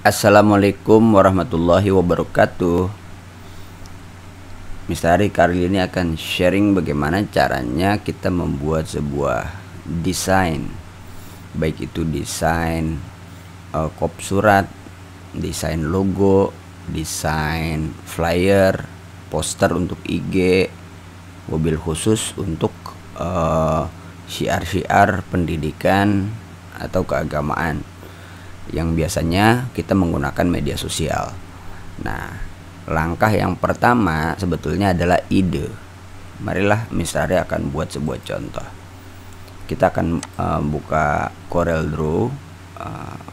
Assalamualaikum warahmatullahi wabarakatuh. Mister Ari kali ini akan sharing bagaimana caranya kita membuat sebuah desain, baik itu desain kop surat, desain logo, desain flyer, poster untuk IG, mobil khusus untuk syiar-syiar pendidikan atau keagamaan yang biasanya kita menggunakan media sosial. Nah, langkah yang pertama sebetulnya adalah ide. Marilah Mister Ari akan buat sebuah contoh. Kita akan buka Corel Draw.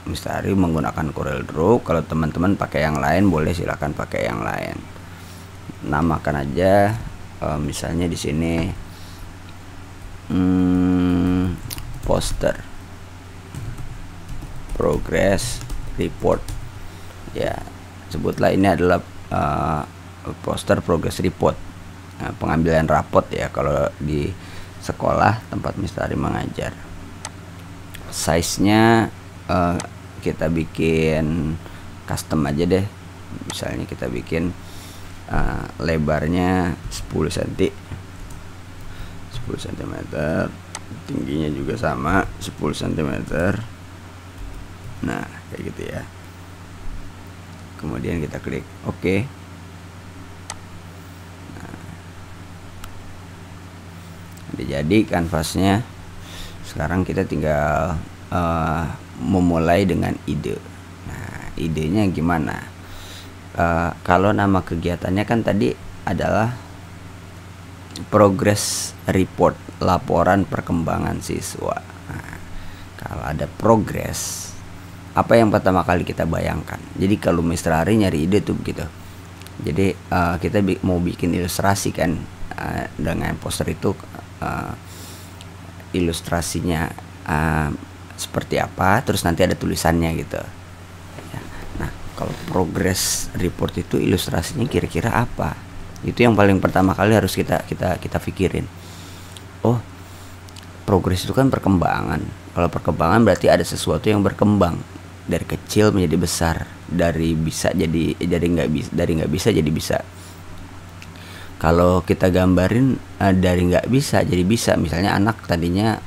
Mister Ari menggunakan Corel Draw. Kalau teman-teman pakai yang lain boleh silakan pakai yang lain. Namakan aja misalnya di sini poster progress report, ya sebutlah ini adalah poster progress report, pengambilan rapot ya kalau di sekolah tempat Mister Ari mengajar. Size nya kita bikin custom aja deh, misalnya kita bikin lebarnya 10 cm, tingginya juga sama 10 cm. Nah, kayak gitu ya. Kemudian kita klik OK. Nah, udah jadi kanvasnya. Sekarang kita tinggal memulai dengan ide. Nah, idenya gimana? Kalau nama kegiatannya kan tadi adalah progress report, laporan perkembangan siswa. Nah, kalau ada progress, apa yang pertama kali kita bayangkan? Jadi kalau Mister Ari nyari ide tuh begitu. Jadi kita mau bikin ilustrasi kan, dengan poster itu ilustrasinya seperti apa, terus nanti ada tulisannya gitu. Nah, kalau progress report itu ilustrasinya kira-kira apa? Itu yang paling pertama kali harus kita pikirin. Oh, progress itu kan perkembangan. Kalau perkembangan berarti ada sesuatu yang berkembang dari kecil menjadi besar, dari bisa jadi nggak bisa jadi bisa. Kalau kita gambarin dari nggak bisa jadi bisa, misalnya anak tadinya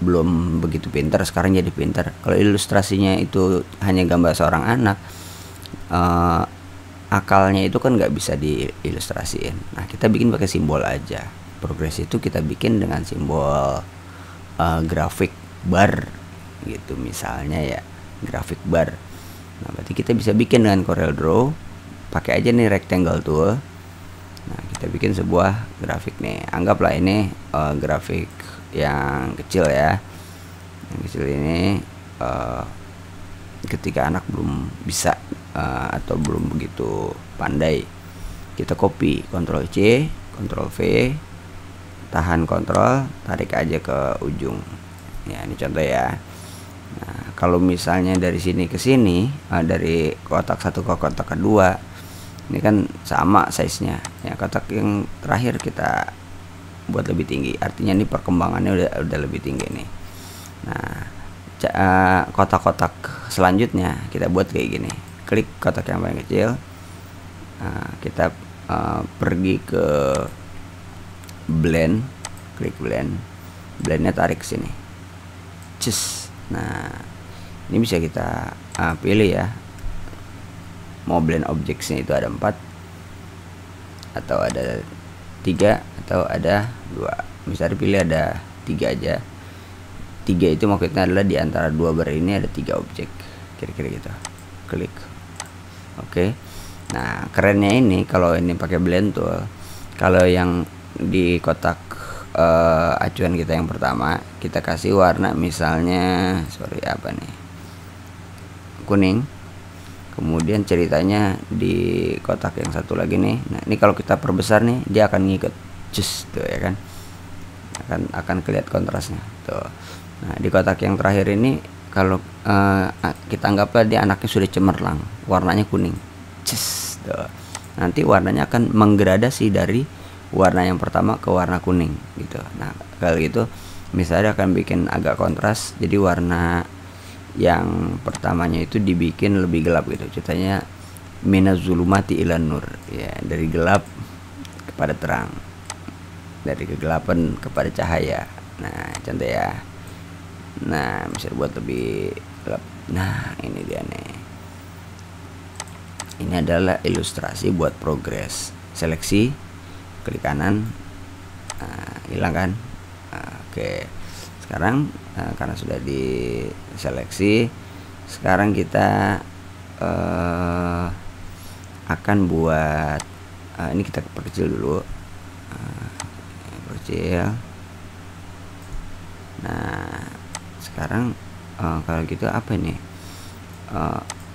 belum begitu pintar, sekarang jadi pintar. Kalau ilustrasinya itu hanya gambar seorang anak, akalnya itu kan nggak bisa diilustrasiin. Nah, kita bikin pakai simbol aja. Progres itu kita bikin dengan simbol grafik bar gitu misalnya ya, grafik bar. Nah, berarti kita bisa bikin dengan Corel Draw, pakai aja nih rectangle tool. Nah, kita bikin sebuah grafik nih, anggaplah ini grafik yang kecil ya. Yang kecil ini ketika anak belum bisa atau belum begitu pandai, kita copy, Ctrl C, Ctrl V, tahan Ctrl, tarik aja ke ujung. Ya, ini contoh ya. Nah, kalau misalnya dari sini ke sini, dari kotak satu ke kotak kedua, ini kan sama size-nya. Ya, kotak yang terakhir kita buat lebih tinggi, artinya ini perkembangannya udah lebih tinggi nih. Nah, kotak-kotak selanjutnya kita buat kayak gini. Klik kotak yang paling kecil, kita pergi ke blend, klik blendnya tarik ke sini. Nah, ini bisa kita pilih ya, mau blend objectsnya itu ada 4 atau ada 3 atau ada 2. Misalnya pilih ada 3 aja. 3 itu maksudnya adalah di antara 2 bar ini ada 3 objek, kira-kira gitu. Klik oke. Nah, kerennya ini kalau ini pakai blend tool, kalau yang di kotak acuan kita yang pertama, kita kasih warna misalnya apa nih, kuning. Kemudian ceritanya di kotak yang satu lagi nih. Nah, ini kalau kita perbesar nih, dia akan ngikut tuh ya kan, akan kelihatan kontrasnya tuh. Nah, di kotak yang terakhir ini, kalau kita anggaplah dia anaknya sudah cemerlang, warnanya kuning, tuh. Nanti warnanya akan menggradasi dari warna yang pertama ke warna kuning gitu. Nah, kalau gitu misalnya akan bikin agak kontras, jadi warna yang pertamanya itu dibikin lebih gelap gitu, ceritanya minazulumati ilan nur, ya, dari gelap kepada terang, dari kegelapan kepada cahaya. Nah, contoh ya. Nah, bisa buat lebih gelap. Nah, ini dia nih. Ini adalah ilustrasi buat progres. Seleksi, klik kanan, hilang kan. Oke. Sekarang karena sudah diseleksi, sekarang kita akan buat ini kita perkecil dulu, perkecil. Nah, sekarang kalau gitu apa ini?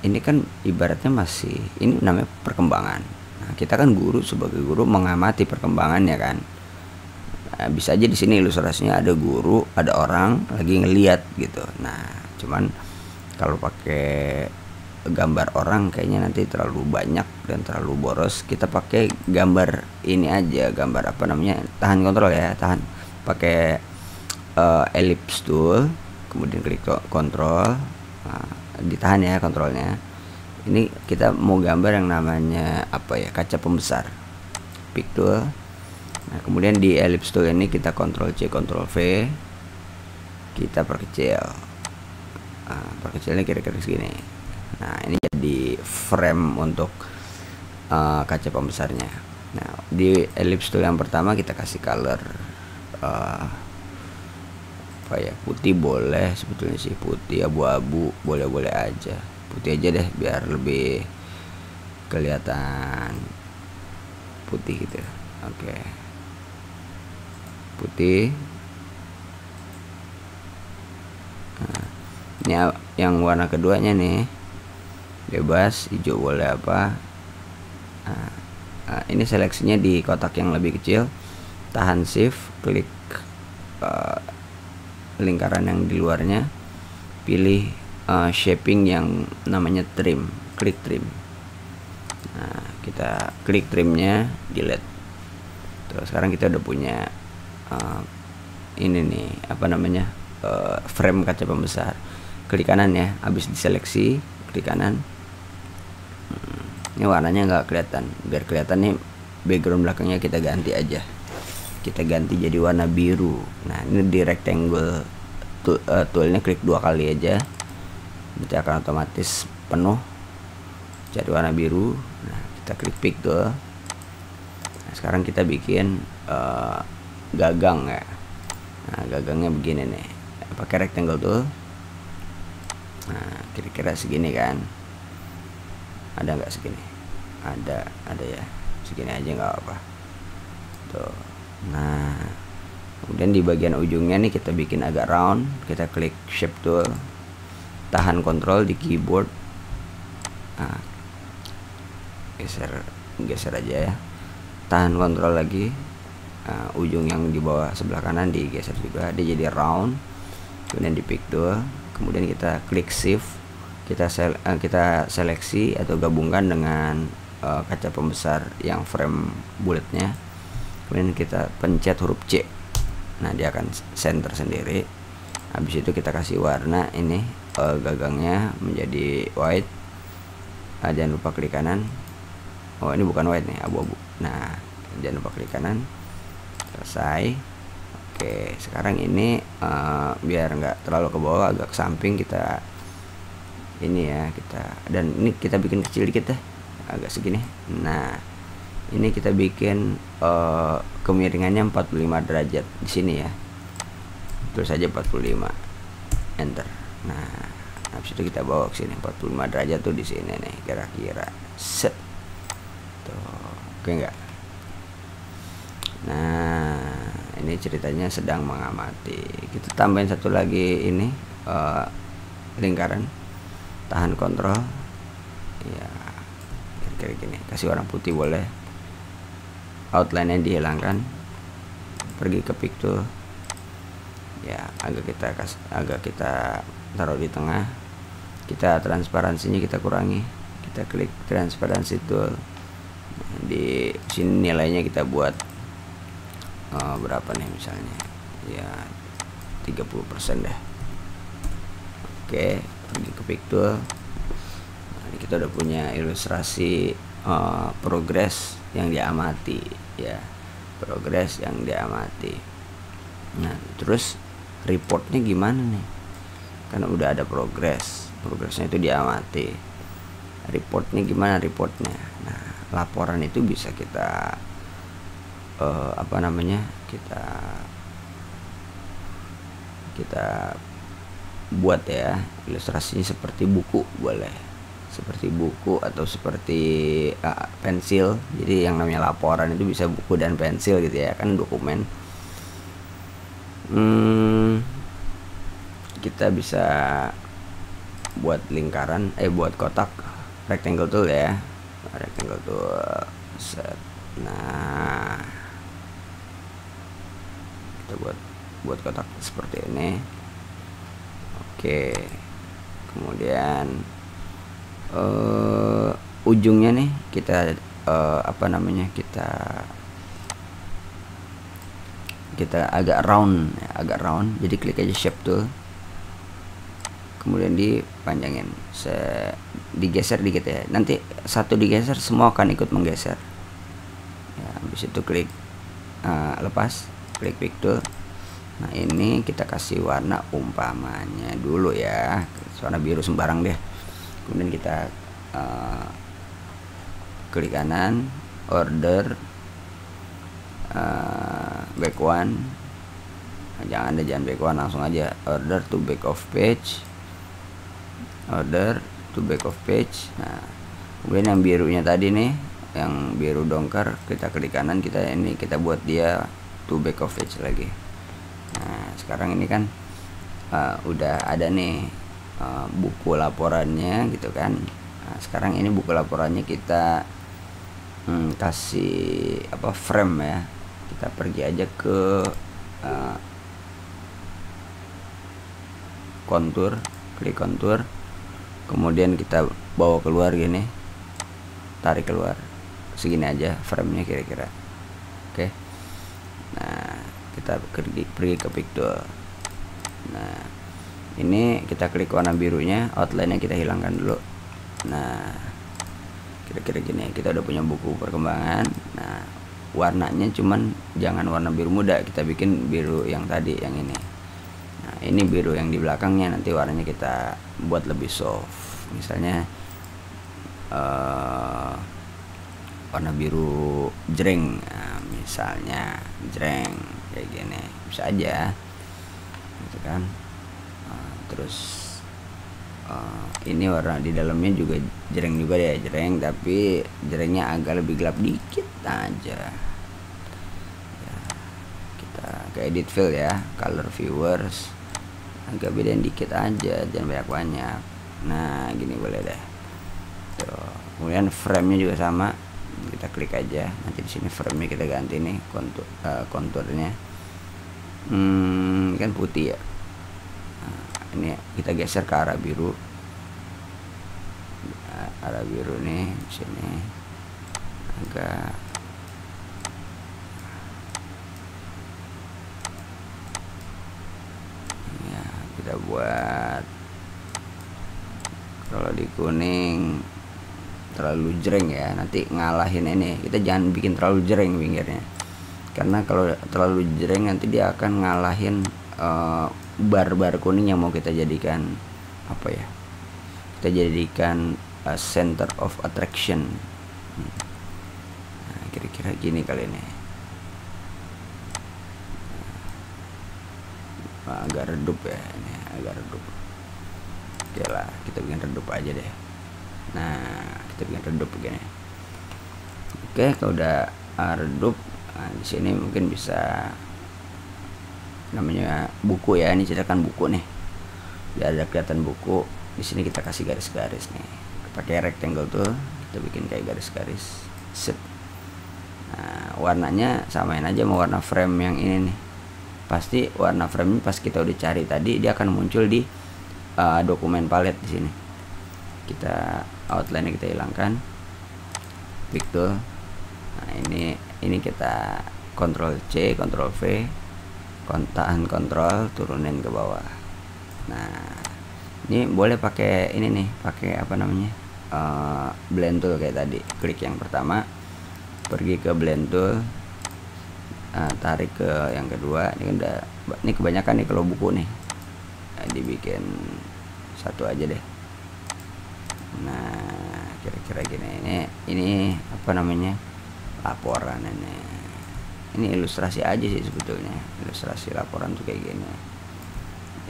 Ini kan ibaratnya masih, ini namanya perkembangan. Nah, kita kan guru, sebagai guru mengamati perkembangannya kan. Nah, bisa aja di sini ilustrasinya ada guru, ada orang lagi ngeliat gitu. Nah, cuman kalau pakai gambar orang kayaknya nanti terlalu banyak dan terlalu boros. Kita pakai gambar ini aja, gambar apa namanya? Tahan kontrol ya, tahan. Pakai ellipse tool, kemudian klik kontrol. Ditahan ya kontrolnya. Ini kita mau gambar yang namanya apa ya, kaca pembesar, pick tool. Nah, kemudian di ellipse tool ini kita Ctrl C Ctrl V, kita perkecil. Perkecilnya kira-kira segini. Nah, ini jadi frame untuk kaca pembesarnya. Nah, di ellipse tool yang pertama kita kasih color apa ya, putih boleh sebetulnya sih, putih abu-abu boleh-boleh aja, putih aja deh biar lebih kelihatan putih gitu. Oke, putih. Nah, ini yang warna keduanya nih bebas, hijau boleh apa. Ini seleksinya di kotak yang lebih kecil, tahan shift, klik lingkaran yang di luarnya, pilih shaping yang namanya trim, klik trim. Nah, kita klik trimnya, delete. Terus sekarang kita udah punya ini nih apa namanya, frame kaca pembesar. Klik kanan ya, habis diseleksi klik kanan. Ini warnanya nggak kelihatan, biar kelihatan nih background belakangnya kita ganti aja, kita ganti jadi warna biru. Nah, ini di rectangle toolnya klik 2 kali aja, nanti akan otomatis penuh, cari warna biru. Nah, kita klik pick tool. Nah, sekarang kita bikin gagang ya. Nah, gagangnya begini nih, pakai rectangle tool. Nah, kira-kira segini kan, ada nggak segini? Ada ya, segini aja nggak apa tuh. Nah, kemudian di bagian ujungnya nih kita bikin agak round, kita klik shape tool, tahan kontrol di keyboard. Nah, geser aja ya, tahan kontrol lagi. Ujung yang di bawah sebelah kanan digeser juga, dia jadi round. Kemudian di pick tool, kemudian kita klik shift, kita seleksi atau gabungkan dengan kaca pembesar yang frame bulatnya. Kemudian kita pencet huruf C. Nah, dia akan center sendiri. Habis itu kita kasih warna ini gagangnya menjadi white. Jangan lupa klik kanan. Oh, ini bukan white nih, abu-abu. Nah, jangan lupa klik kanan. Selesai. Oke, sekarang ini biar nggak terlalu ke bawah, agak ke samping, kita ini ya, dan ini kita bikin kecil dikit deh, agak segini. Nah, ini kita bikin kemiringannya 45 derajat di sini ya, terus saja 45, enter. Nah, habis itu kita bawa ke sini 45 derajat tuh di sini nih kira-kira, set tuh, oke nggak? Nah, ini ceritanya sedang mengamati. Kita tambahin satu lagi ini lingkaran, tahan kontrol ya, kira-kira gini, kasih warna putih boleh, outline-nya dihilangkan, pergi ke pick tool ya, agak kita taruh di tengah, kita transparansinya kita kurangi, kita klik transparansi tool. Di sini nilainya kita buat berapa nih, misalnya ya 30% deh. Oke, pick tool. Nah, ini kita udah punya ilustrasi progres yang diamati ya, progres yang diamati. Nah terus reportnya gimana nih, karena udah ada progresnya itu diamati. Reportnya gimana reportnya? Nah laporan itu bisa kita kita buat ya, ilustrasinya seperti buku, boleh seperti buku atau seperti pensil. Jadi yang namanya laporan itu bisa buku dan pensil gitu ya, kan dokumen. Kita bisa buat lingkaran, buat kotak, rectangle tool ya, rectangle tool set. Nah kita buat kotak seperti ini. Oke, kemudian ujungnya nih kita kita agak round ya, jadi klik aja shape tool, kemudian dipanjangin, digeser dikit ya, nanti satu digeser semua akan ikut menggeser ya. Habis itu klik lepas, klik pick tool. Nah ini kita kasih warna umpamanya dulu ya, warna biru sembarang deh. Kemudian kita klik kanan, order back one. Nah, jangan back one, langsung aja order to back of page, order to back of page. Nah kemudian yang birunya tadi nih, yang biru dongker, kita klik kanan, kita buat dia to back of page lagi. Nah sekarang ini kan udah ada nih buku laporannya gitu kan. Nah sekarang ini buku laporannya kita kasih frame ya. Kita pergi aja ke kontur, klik kontur, kemudian kita bawa keluar gini, tarik keluar segini aja framenya kira-kira. Oke. Nah kita pergi ke pick tool. Nah ini kita klik warna birunya, outline-nya kita hilangkan dulu. Nah kira-kira gini, kita udah punya buku perkembangan. Nah warnanya cuman jangan warna biru muda, kita bikin biru yang tadi, yang ini. Nah ini biru yang di belakangnya, nanti warnanya kita buat lebih soft, misalnya warna biru jreng. Nah, misalnya jreng kayak gini bisa aja gitu kan. Terus ini warna di dalamnya juga jreng juga ya, jreng, tapi jrengnya agak lebih gelap dikit aja ya. Kita ke edit fill ya, color viewers, agak bedain dikit aja, jangan banyak-banyak. Nah gini boleh deh tuh. Kemudian frame-nya juga sama, kita klik aja, nanti di sini frame-nya kita ganti nih konturnya kan putih ya. Nah, ini kita geser ke arah biru, arah biru nih di sini agak ya, kita buat kalau di kuning terlalu jreng ya, nanti ngalahin ini. Kita jangan bikin terlalu jreng pinggirnya, karena kalau terlalu jreng nanti dia akan ngalahin bar-bar kuning yang mau kita jadikan kita jadikan center of attraction. Nah kira-kira gini kali ini. Agak redup ya, ini agak redup. Oke lah, kita bikin redup aja deh. Nah kita bikin redup begini. Oke, kalau udah redup, nah, di sini mungkin bisa namanya buku ya, ini cetakan buku nih, biar ada kelihatan buku. Di sini kita kasih garis-garis nih, pakai rectangle tuh, kita bikin kayak garis-garis set. Nah warnanya samain aja mau warna frame yang ini nih. Pasti warna frame pas kita udah cari tadi, dia akan muncul di dokumen palette di sini. Kita outline kita hilangkan, pick tool. Nah ini kita Ctrl C, Ctrl V, tahan Ctrl, turunin ke bawah. Nah Ini boleh pakai ini nih, pakai apa namanya, blend tool kayak tadi. Klik yang pertama, pergi ke blend tool, tarik ke yang kedua. Ini kan udah, ini kebanyakan nih kalau buku nih, dibikin satu aja deh. Nah kira-kira gini. Ini apa namanya, laporan. Ini ilustrasi aja sih sebetulnya, ilustrasi laporan tuh kayak gini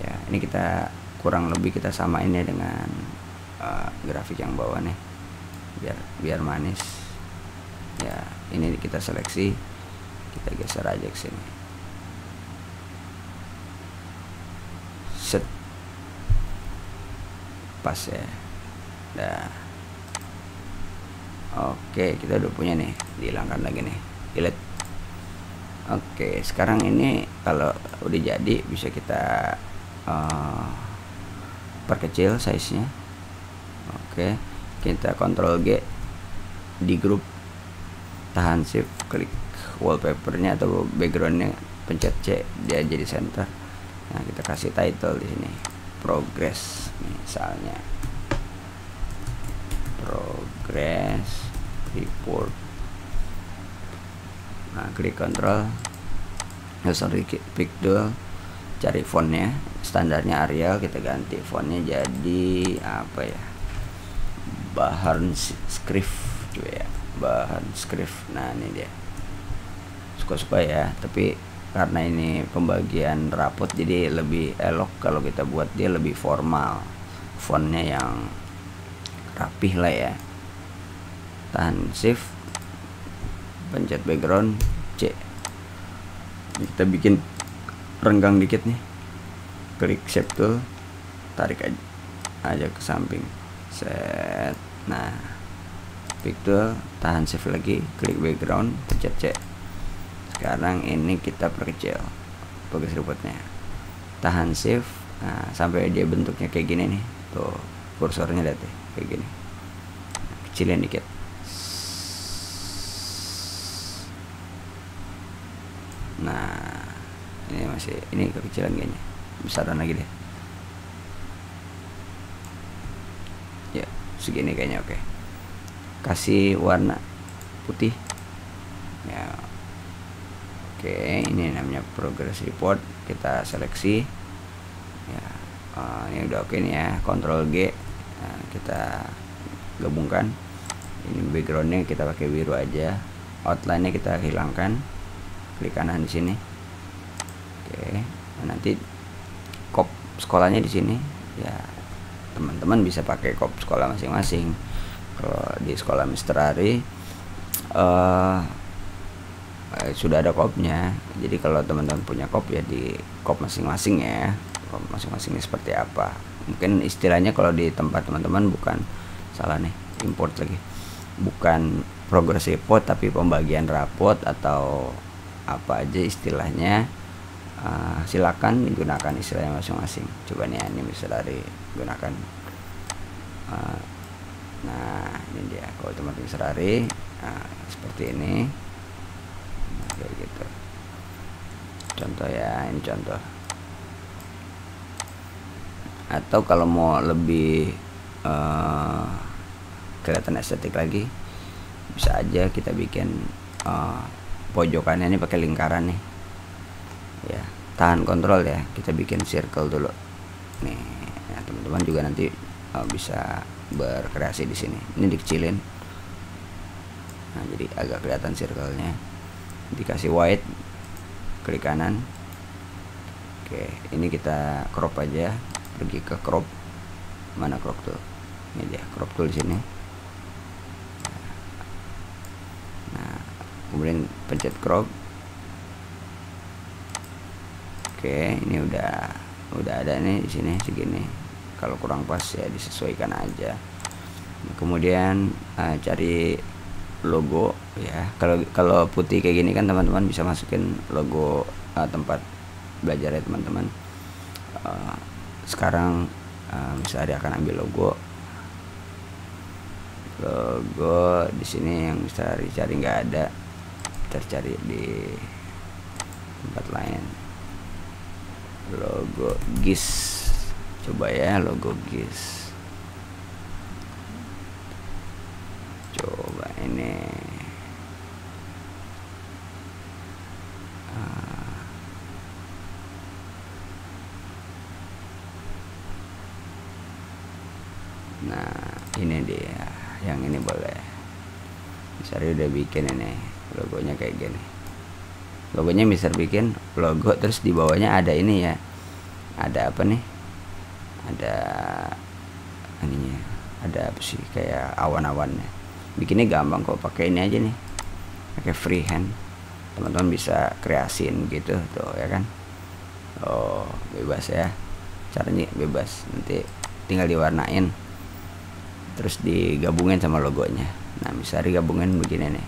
ya. Ini kita kurang lebih kita samain ya dengan grafik yang bawah nih, biar manis ya. Ini kita seleksi, kita geser aja ke sini, set, pas ya. Nah oke, kita udah punya nih, dihilangkan lagi nih, delete. Oke, sekarang ini kalau udah jadi bisa kita perkecil size nya. Oke, kita Ctrl G, di grup, tahan shift, klik wallpapernya atau backgroundnya, pencet C, dia jadi center. Nah kita kasih title di sini, progress misalnya, progress report. Nah klik Ctrl, pick tool, cari fontnya, standarnya Arial, kita ganti fontnya jadi apa ya, bahan script juga ya, bahan script. Nah ini dia, suka-suka ya, tapi karena ini pembagian rapot jadi lebih elok kalau kita buat dia lebih formal, fontnya yang rapih lah ya. Tahan shift, pencet background, C, kita bikin renggang dikit nih, klik shape tool, tarik aja ke samping, set. Nah pick tool, tahan shift lagi, klik background, pencet C. Sekarang ini kita perkecil progress reportnya, tahan shift. Nah sampai dia bentuknya kayak gini nih, tuh kursornya lihat deh kayak gini. Kecilin dikit, nah ini masih, ini kekecilan kayaknya, besaran lagi deh ya, segini kayaknya. Oke, kasih warna putih ya. Oke, ini namanya progress report, kita seleksi ya. Ini udah oke nih ya, Ctrl G. Nah, kita gabungkan. Ini backgroundnya kita pakai biru aja, outline-nya kita hilangkan, klik kanan di sini. Oke, nah, nanti kop sekolahnya di sini ya. Teman-teman bisa pakai kop sekolah masing-masing. Kalau di sekolah Mr. Ari sudah ada kopnya, jadi kalau teman-teman punya kop ya di kop masing-masing ya. Kop masing-masing ini seperti apa, mungkin istilahnya kalau di tempat teman-teman, bukan, salah nih, import lagi, bukan progress report tapi pembagian rapot atau apa aja istilahnya. Silakan digunakan istilahnya masing-masing. Coba nih, ini bisa dari gunakan. Nah ini dia, kalau teman-teman bisa dari seperti ini. Nah, kayak gitu contoh ya, ini contoh. Atau kalau mau lebih kelihatan estetik lagi, bisa aja kita bikin pojokannya ini pakai lingkaran nih ya. Tahan kontrol ya, kita bikin circle dulu nih ya. Teman-teman juga nanti bisa berkreasi di sini. Ini dikecilin, nah jadi agak kelihatan circle-nya. Dikasih white, klik kanan. Oke, ini kita crop aja, pergi ke crop. Mana crop tool? Ini dia, crop tool di sini. Nah kemudian pencet crop. Oke, ini udah ada nih di sini segini. Kalau kurang pas ya disesuaikan aja. Kemudian cari logo ya. Kalau putih kayak gini kan teman-teman bisa masukin logo tempat belajar ya teman-teman. Sekarang misalnya akan ambil logo di sini yang bisa dicari, nggak ada, kita cari di tempat lain. Logo GIS, Coba ya logo GIS. Coba ini. Nah, ini dia. Yang ini boleh. Misalnya udah bikin ini logonya kayak gini. Logonya bisa bikin logo, terus di bawahnya ada ini ya. Ada apa nih? Ada ininya. Ada apa sih, kayak awan-awannya. Bikinnya gampang kok, pakai ini aja nih. Pakai freehand. Teman-teman bisa kreasiin gitu tuh ya kan. Oh, bebas ya. Caranya bebas. Nanti tinggal diwarnain. Terus digabungin sama logonya. Nah, bisa digabungin begini nih.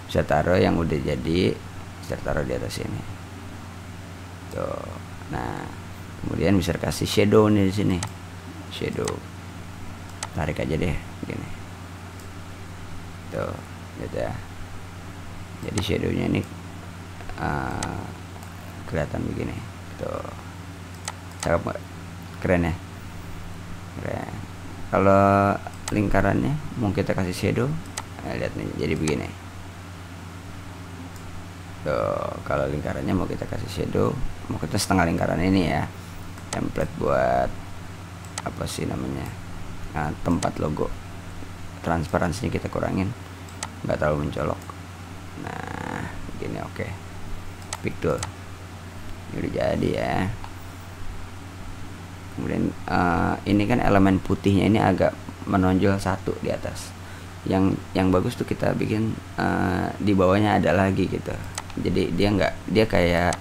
Bisa taruh yang udah jadi, bisa taruh di atas ini. Tuh. Nah, kemudian bisa kasih shadow nih di sini. Shadow. Tarik aja deh gini. Tuh, gitu ya. Jadi shadownya ini kelihatan begini. Tuh. Cakep gak? Keren ya? Keren. Kalau lingkarannya mau kita kasih shadow, lihat nih, jadi begini. Tuh, kalau lingkarannya mau kita kasih shadow, mau kita setengah lingkaran ini ya. Template buat apa sih namanya? Tempat logo. Transparansinya kita kurangin, nggak terlalu mencolok. Nah, begini oke. Pick tool. Ini udah jadi ya. Kemudian ini kan elemen putihnya ini agak menonjol satu di atas. Yang bagus tuh kita bikin di bawahnya ada lagi gitu. Jadi dia kayak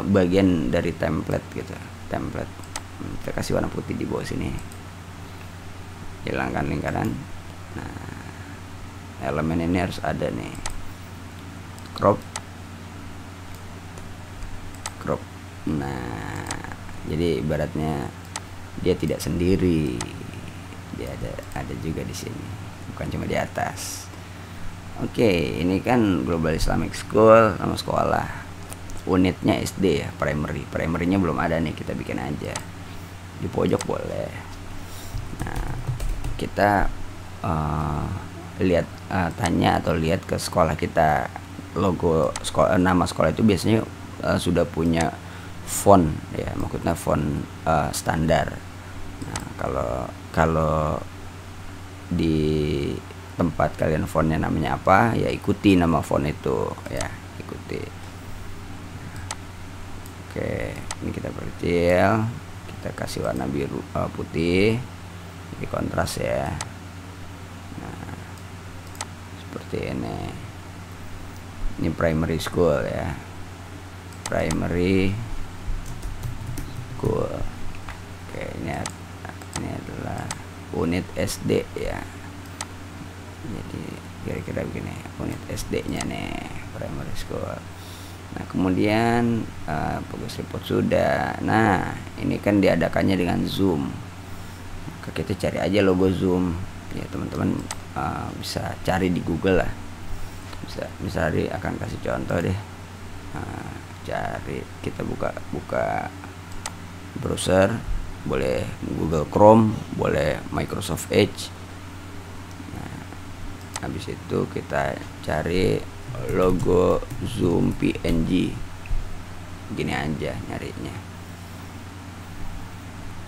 bagian dari template gitu. Template. Kita kasih warna putih di bawah sini. Hilangkan lingkaran. Nah, elemen ini harus ada nih. Crop. Nah, jadi ibaratnya dia tidak sendiri, dia ada juga di sini, bukan cuma di atas. Oke, ini kan Global Islamic School, nama sekolah. Unitnya SD ya, primarynya belum ada nih, kita bikin aja di pojok boleh. Nah, kita lihat tanya atau lihat ke sekolah kita, logo sekolah, nama sekolah itu biasanya sudah punya font ya, maksudnya font standar. Nah, kalau di tempat kalian fontnya namanya apa, ya ikuti nama font itu ya, ikuti. Oke, ini kita perkecil, kita kasih warna biru putih, jadi kontras ya. Nah, seperti ini. Ini primary school ya, primary school. Oke, ini adalah unit SD ya. Jadi kira-kira begini unit SD-nya nih, primary school. Nah, kemudian progress report sudah. Nah, ini kan diadakannya dengan Zoom. Maka kita cari aja logo Zoom ya, teman-teman bisa cari di Google lah. Bisa akan kasih contoh deh. Cari, kita buka browser, boleh Google Chrome, boleh Microsoft Edge. Nah, habis itu kita cari logo Zoom PNG, gini aja nyarinya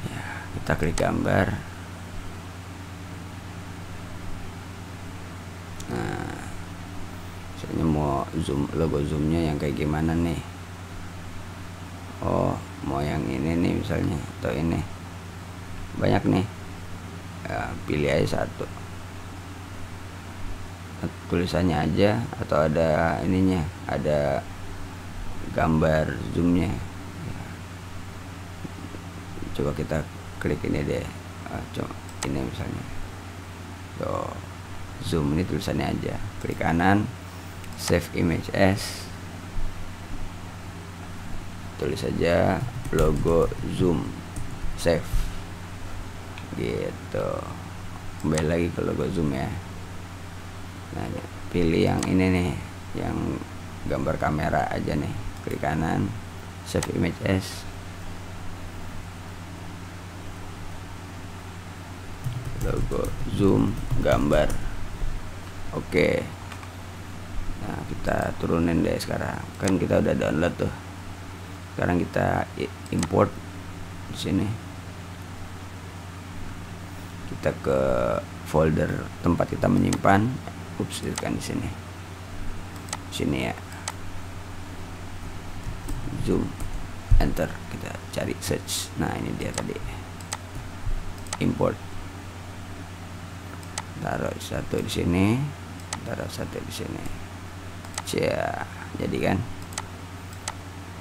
ya. Kita klik gambar. Nah, misalnya mau zoom, logo zoomnya yang kayak gimana nih? Oh, mau yang ini nih misalnya, atau ini, banyak nih ya, pilih aja satu, tulisannya aja, atau ada ininya, ada gambar zoomnya ya. Coba kita klik ini deh, coba ini misalnya, tuh zoom, ini tulisannya aja, klik kanan, save image as, tulis saja logo Zoom, save gitu. Kembali lagi ke logo Zoom ya. Nah, pilih yang ini nih, yang gambar kamera aja nih, klik kanan, save image as. logo, zoom, gambar. Oke. Nah, kita turunin deh sekarang. Kan kita udah download tuh. Sekarang kita import di sini. Kita ke folder tempat kita menyimpan. Ups, kan di sini. Sini ya. Zoom, enter, kita cari search. Nah, ini dia tadi. Import. Taruh satu di sini, taruh satu di sini. Jadi kan?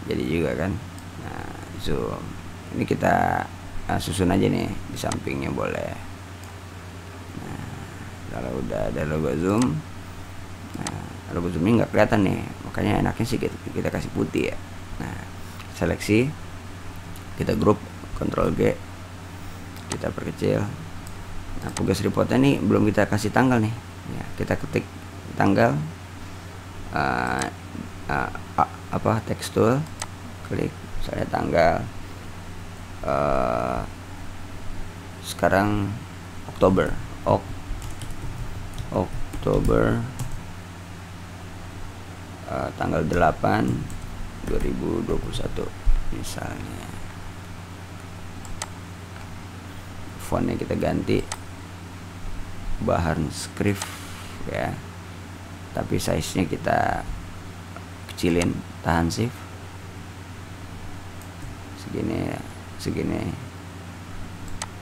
Jadi juga kan? Nah, zoom. Ini kita susun aja nih di sampingnya boleh. Nah, kalau udah ada logo zoom, nah logo zoomnya nggak kelihatan nih, makanya enaknya sih kita kasih putih ya. Nah, seleksi, kita grup, Ctrl G, kita perkecil. Nah, progress reportnya nih belum kita kasih tanggal nih ya, kita ketik tanggal, text tool, klik misalnya tanggal sekarang Oktober, tanggal 8 2021 misalnya. Fontnya kita ganti bahan script ya, tapi size nya kita kecilin, tahan shift segini,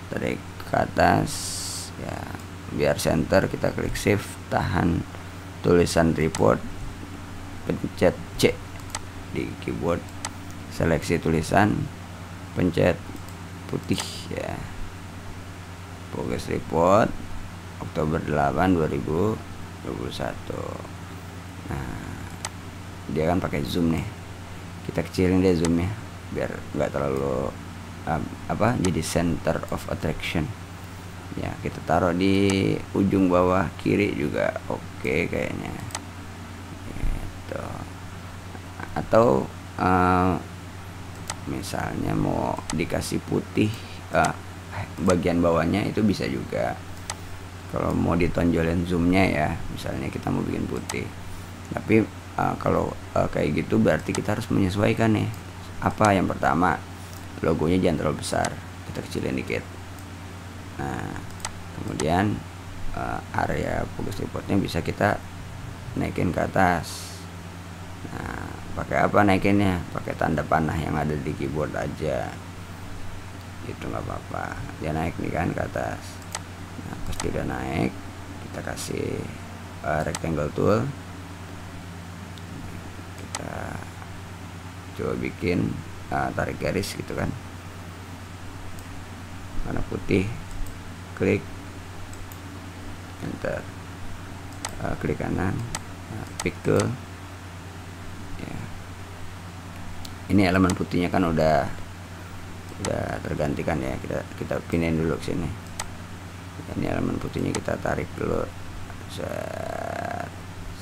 tarik ke atas ya, biar center. Kita klik shift, tahan tulisan report, pencet C di keyboard, seleksi tulisan, pencet putih ya, progress report Oktober 8 2021. Nah, dia kan pakai zoom nih, kita kecilin deh zoomnya biar nggak terlalu jadi center of attraction ya. Kita taruh di ujung bawah kiri juga oke kayaknya gitu. Atau misalnya mau dikasih putih bagian bawahnya itu bisa juga, kalau mau ditonjolin zoomnya ya, misalnya kita mau bikin putih. Tapi kalau kayak gitu berarti kita harus menyesuaikan nih. Apa yang pertama, logonya jangan terlalu besar, kita kecilin dikit. Nah, kemudian area progress reportnya bisa kita naikin ke atas. Nah, pakai apa naikinnya? Pakai tanda panah yang ada di keyboard aja, itu nggak apa-apa. Dia naik nih kan ke atas. Nah, pasti udah naik, kita kasih rectangle tool, kita coba bikin tarik garis gitu kan, warna putih, klik enter, klik kanan, pick tool ya. Ini elemen putihnya kan udah tergantikan ya, kita pindahin dulu ke sini. Ini elemen putihnya kita tarik dulu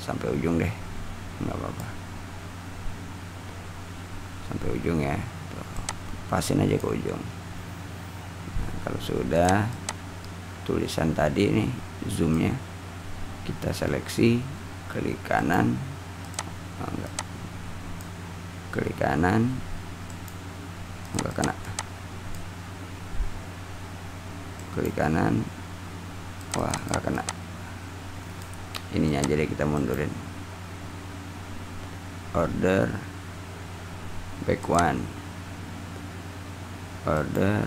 sampai ujung deh, nggak apa-apa, sampai ujung ya. Tuh, pasin aja ke ujung. Nah, kalau sudah, tulisan tadi nih zoomnya kita seleksi, klik kanan, klik kanan, enggak kena, klik kanan, wah nggak kena. Ininya aja deh kita mundurin, order back one, order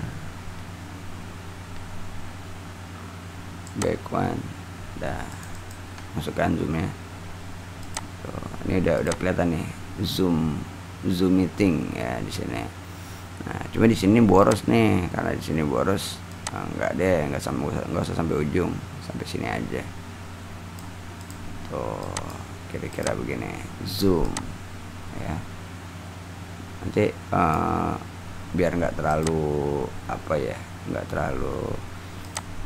back one. Dah, masukkan zoomnya. Tuh, ini udah kelihatan nih zoom meeting ya di sini. Nah, cuma di sini boros nih, karena di sini boros. Enggak deh, nggak usah sampai ujung, sampai sini aja. Tuh, kira-kira begini zoom ya. Nanti biar nggak terlalu nggak terlalu.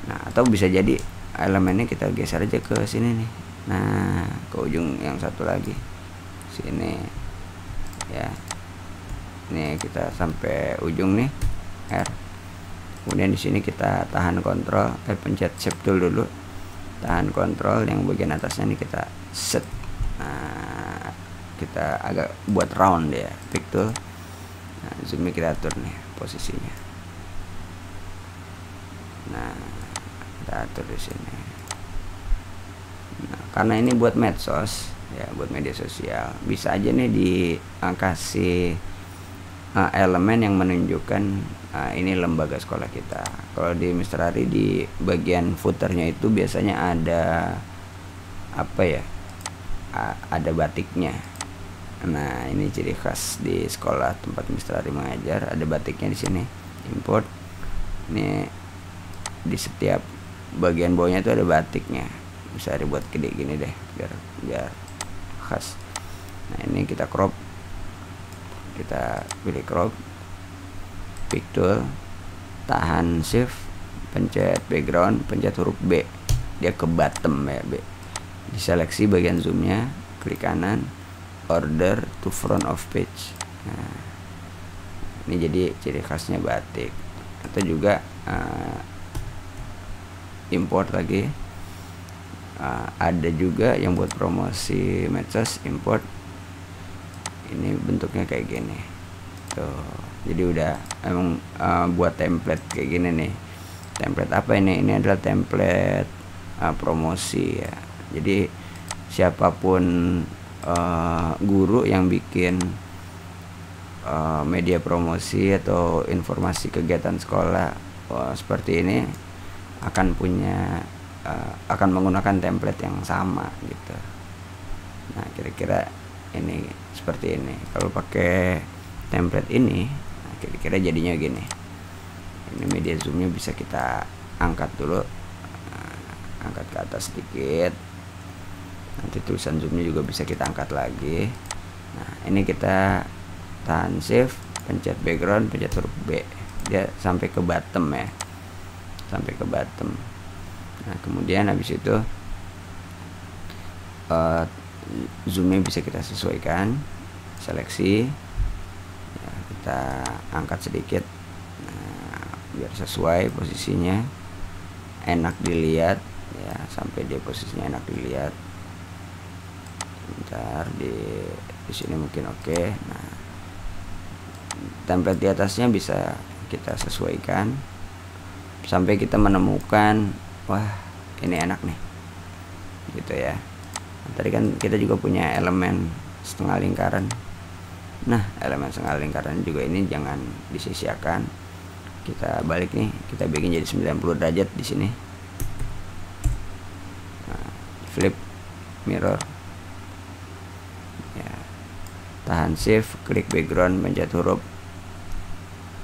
Nah, atau bisa jadi elemennya kita geser aja ke sini nih. Nah, ke ujung yang satu lagi sini ya. Ini kita sampai ujung nih, R Kemudian di sini kita tahan kontrol, pencet shift tool dulu, tahan kontrol yang bagian atasnya ini kita set. Nah, kita agak buat round ya, pick tool. Nah, zoomnya kita atur nih posisinya. Nah, kita atur di sini. Nah, karena ini buat medsos ya, buat media sosial, bisa aja nih dikasih elemen yang menunjukkan ini lembaga sekolah kita. Kalau di Mr. Ari di bagian footernya itu biasanya ada apa ya, ada batiknya. Nah, ini ciri khas di sekolah tempat Mr. Ari mengajar, ada batiknya di sini. Import. Ini di setiap bagian bawahnya itu ada batiknya. Bisa dibuat gede gini deh biar khas. Nah, ini kita crop. Kita pilih crop, pick tool, tahan shift, pencet background, pencet huruf B. Dia ke bottom ya, B. Diseleksi bagian zoomnya, klik kanan, order to front of page. Nah, ini jadi ciri khasnya batik. Atau juga import lagi. Ada juga yang buat promosi medsos, import. Ini bentuknya kayak gini tuh. Jadi udah emang buat template kayak gini nih. Template apa ini? Ini adalah template promosi ya. Jadi siapapun guru yang bikin media promosi atau informasi kegiatan sekolah seperti ini akan punya akan menggunakan template yang sama gitu. Nah, kira-kira ini seperti ini. Kalau pakai template ini, nah, kira-kira jadinya gini. Ini media zoomnya bisa kita angkat dulu, angkat ke atas sedikit. Nanti tulisan zoomnya juga bisa kita angkat lagi. Nah, ini kita tahan shift, pencet background, pencet huruf B. Dia sampai ke bottom ya, sampai ke bottom. Nah, kemudian habis itu zoomnya bisa kita sesuaikan, seleksi ya, kita angkat sedikit. Nah, biar sesuai posisinya, enak dilihat ya, sampai dia posisinya enak dilihat. Bentar, di sini mungkin oke. Nah, template di atasnya bisa kita sesuaikan sampai kita menemukan, wah ini enak nih gitu ya. Tadi kan kita juga punya elemen setengah lingkaran. Nah, elemen setengah lingkaran juga ini jangan disia-siakan. Kita balik nih, kita bikin jadi 90 derajat di sini. Nah, flip mirror. Ya. Tahan shift, klik background, pencet huruf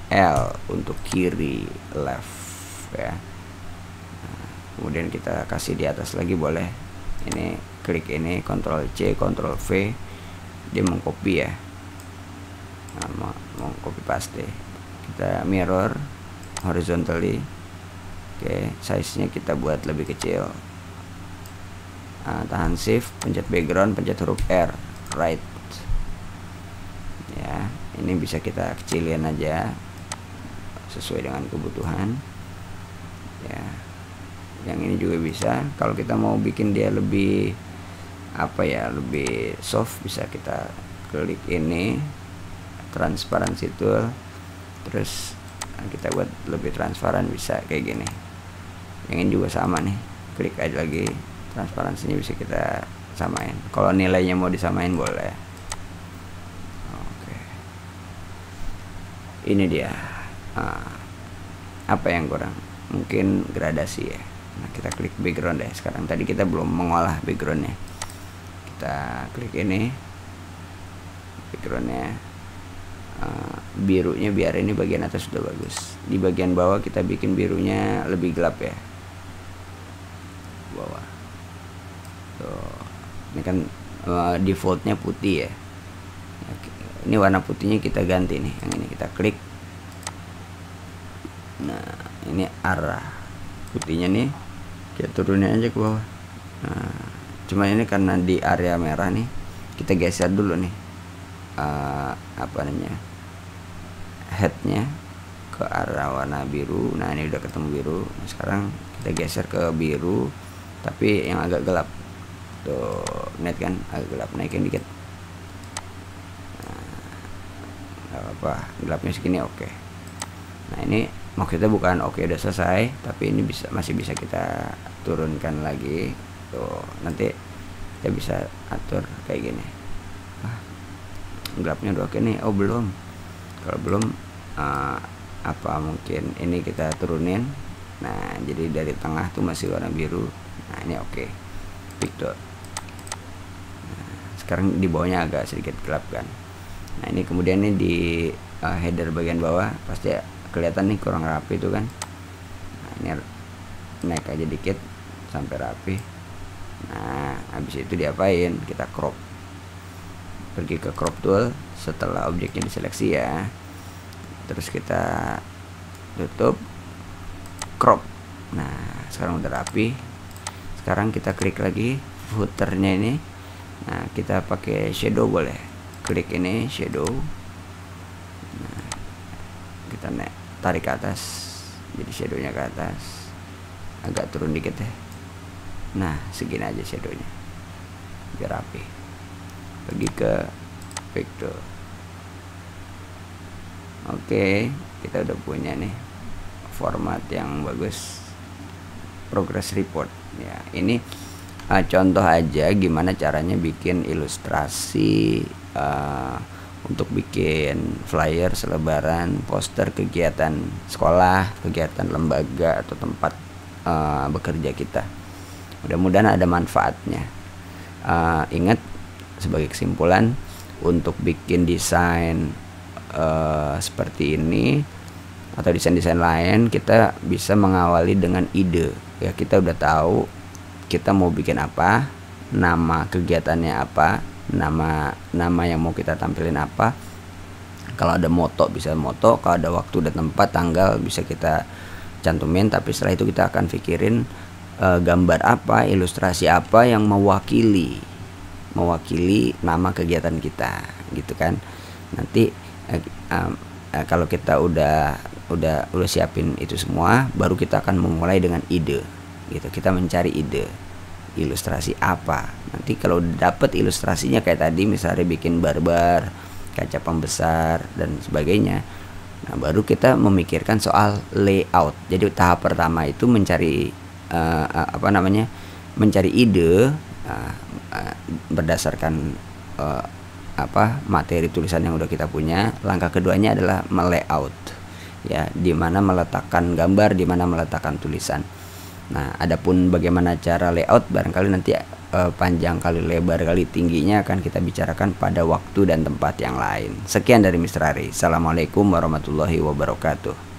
L untuk kiri, left ya. Nah, kemudian kita kasih di atas lagi boleh. Ini klik ini, Ctrl C, Ctrl V, dia mengcopy ya. Nah, mau copy paste. Kita mirror horizontally. Oke, size nya kita buat lebih kecil. Nah, tahan shift, pencet background, pencet huruf R, right ya. Ini bisa kita kecilin aja sesuai dengan kebutuhan ya. Yang ini juga bisa. Kalau kita mau bikin dia lebih apa ya, lebih soft, bisa kita klik ini, transparansi tool, terus kita buat lebih transparan, bisa kayak gini. Yang ini juga sama nih, klik aja lagi, transparansinya bisa kita samain. Kalau nilainya mau disamain boleh. Oke, ini dia. Apa yang kurang? Mungkin gradasi ya. Nah, kita klik background deh sekarang. Tadi kita belum mengolah backgroundnya. Kita klik ini, backgroundnya birunya biar ini bagian atas sudah bagus. Di bagian bawah kita bikin birunya lebih gelap ya, bawah tuh. Ini kan defaultnya putih ya. Ini warna putihnya kita ganti nih, yang ini kita klik. Nah, ini arah putihnya nih kita turunin aja ke bawah. Nah, cuma ini karena di area merah nih, kita geser dulu nih apa namanya, headnya ke arah warna biru. Nah ini udah ketemu biru. Nah, sekarang kita geser ke biru tapi yang agak gelap tuh, net kan agak gelap, naikin dikit. Nah, apa gelapnya segini, oke. Nah ini maksudnya bukan oke udah selesai, tapi ini masih bisa kita turunkan lagi tuh. Nanti kita bisa atur kayak gini. Gelapnya udah oke nih. Oh belum, kalau belum apa mungkin ini kita turunin. Nah jadi dari tengah tuh masih warna biru. Nah ini oke, picture. Nah, sekarang di bawahnya agak sedikit gelap kan. Nah ini kemudian nih di header bagian bawah pasti kelihatan nih kurang rapi tuh kan. Nah ini naik aja dikit sampai rapi. Nah habis itu diapain, kita crop. Pergi ke crop tool setelah objeknya diseleksi ya, terus kita tutup, crop. Nah sekarang udah rapi. Sekarang kita klik lagi footernya ini. Nah kita pakai shadow boleh, klik ini shadow. Nah kita tarik ke atas, jadi shadownya ke atas, agak turun dikit ya. Nah segini aja shadownya biar rapi. Pergi ke vector. Oke, kita udah punya nih format yang bagus, progress report ya. Ini contoh aja gimana caranya bikin ilustrasi untuk bikin flyer, selebaran, poster kegiatan sekolah, kegiatan lembaga atau tempat bekerja kita. Mudah-mudahan ada manfaatnya. Ingat, sebagai kesimpulan, untuk bikin desain seperti ini atau desain-desain lain, kita bisa mengawali dengan ide ya. Kita udah tahu kita mau bikin apa, nama kegiatannya apa, nama yang mau kita tampilin apa. Kalau ada moto bisa moto, kalau ada waktu dan tempat, tanggal bisa kita cantumin. Tapi setelah itu kita akan pikirin gambar apa, ilustrasi apa yang mewakili nama kegiatan kita gitu kan. Nanti kalau kita udah siapin itu semua, baru kita akan memulai dengan ide gitu. Kita mencari ide ilustrasi apa. Nanti kalau dapet ilustrasinya kayak tadi misalnya bikin barbar, kaca pembesar dan sebagainya, nah baru kita memikirkan soal layout. Jadi tahap pertama itu mencari mencari ide berdasarkan materi tulisan yang udah kita punya. Langkah keduanya adalah melayout ya, dimana meletakkan gambar, dimana meletakkan tulisan. Nah adapun bagaimana cara layout, barangkali nanti panjang kali lebar kali tingginya akan kita bicarakan pada waktu dan tempat yang lain. Sekian dari Mr. Ari. Assalamualaikum warahmatullahi wabarakatuh.